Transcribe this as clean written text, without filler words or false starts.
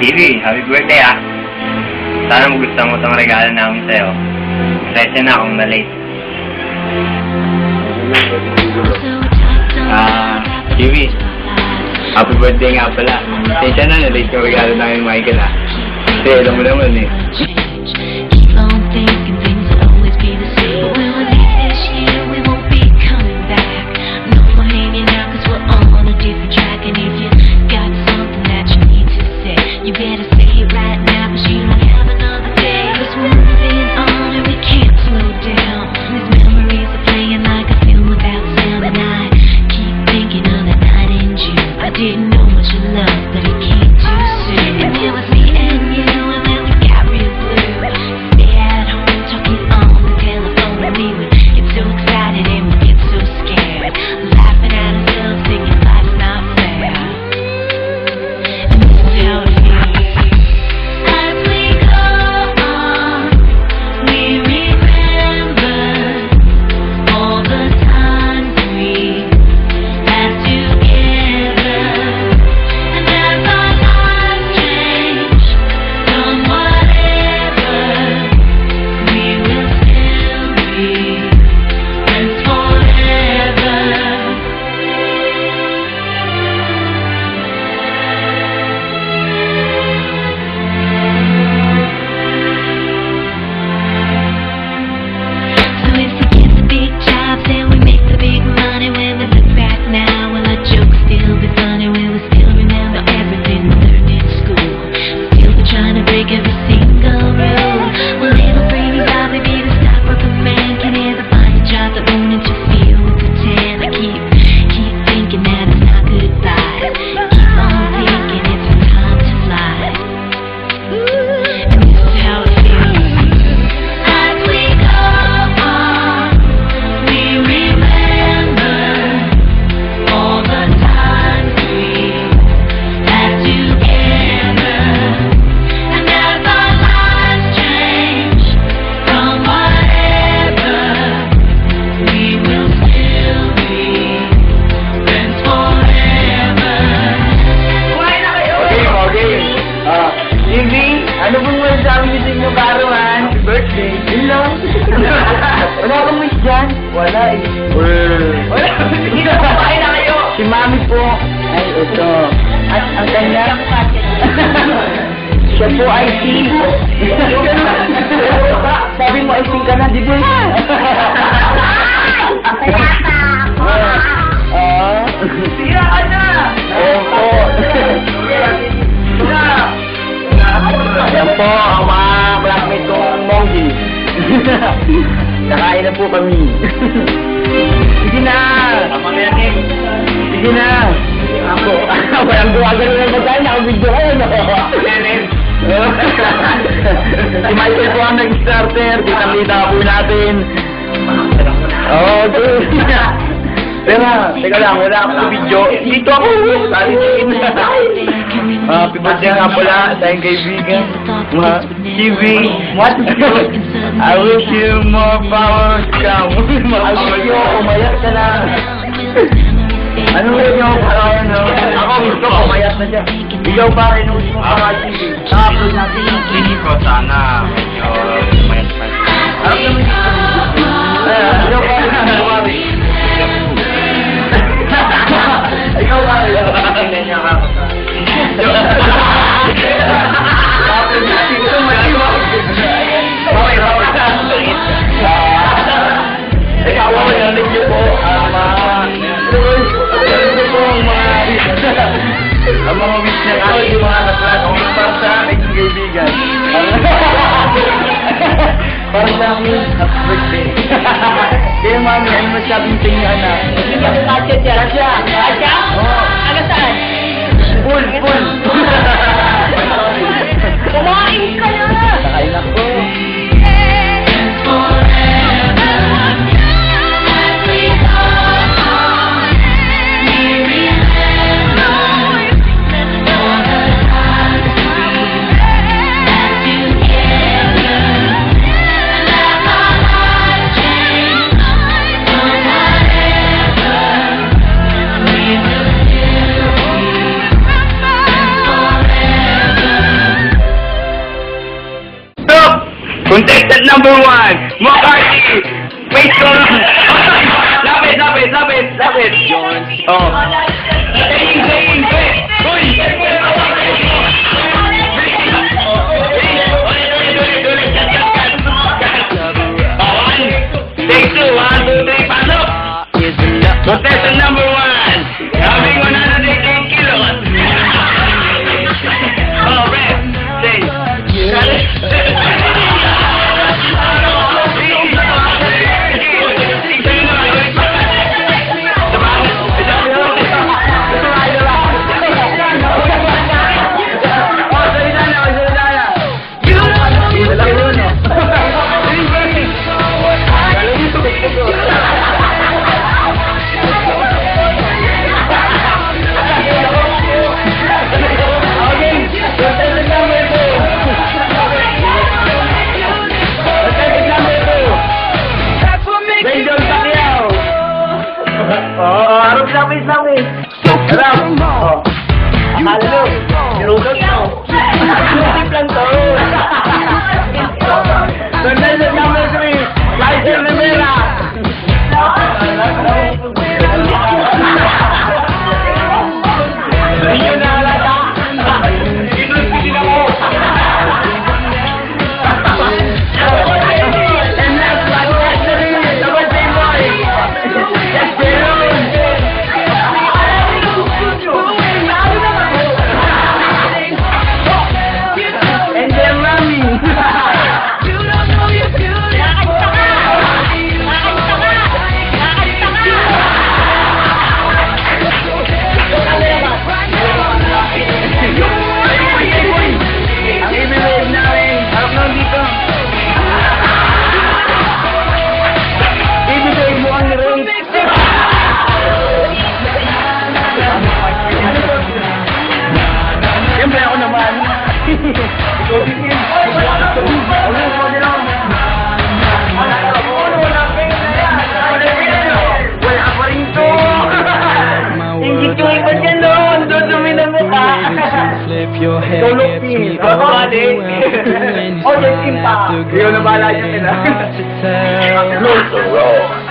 TV, happy birthday ah. Sana magustuhan mo itong regalo namin sa'yo. Pasensya na kung na-late. TV, happy birthday nga pala. Pasensya na, na-late yung regalo namin Michael ah. Kasi alam mo naman eh. Ano bang masasabi niyo sa inyo, Karuan? Happy birthday. Hello? Wala kang wish dyan? Wala eh. Wala. Hindi na papain na kayo. Si Mami po. Ay, ito. At ang kanya? Siya po ay si... Sabi mo ay ka na, di ba? Tira ka na! Ayan po. Ayan po, ang mga classmate kong Monggi. Nakain na po kami. Sige na! Sige na! Ako, walang gumagano ng magkain. Nakabidyo kayo, no? Si Michael po ang nag-starter. Kita-kita po natin. Okay. Teka lang, wala akong video. Dito ako! Sali chicken na. Happy birthday nga pala sa aking kaibigan. TV, what? I wish you more power to come. I wish you umayat ka na. Ano rin yung parang ano? Ako gusto ko umayat na siya. Ikaw pa rin gusto mo pa TV. Na-upload natin yung TV ko sana medyo umayat pa. Ano naman yung ikaw pa rin kumari. Ikaw pa rin. Tingnan niya ka. Ang mga wish niya ako, yung mga na-classmate para sa aking kaibigan. Para sa akin, happy birthday. Kaya mami, ano masabing sa inyo, anak? Kasya siya. Kasya? Kasya? Oo. Ano saan? Pool. Kumain ka na! Nakain ako. number 1, McCarthy! Wait, go lang! Lapit! Oh. Saying, Uy! Take 2, 1, 2, 3, pasok! Contestant number 1, having 188 kilos. Oh, Red, say. Harap lapis. Harap. Akala mo, nirudot mo. Tip lang to. Contestant number 3, Kaiser Rivera. Hindi nyo nahalata. Inusin ako. And last but not the least, the birthday boy. Yes, Jerome. And then Rami. Ang ibig namin, harap lang dito. Ibig mo ang ring. Siyempre ako naman. Ikaw din yun. Wala pa rin to. Hindi ko iba dyan doon. Dudumi na mukha. Tulog pin. Ako ate. O, yung timpa. Ikaw na bahala yun nila. Close the roll.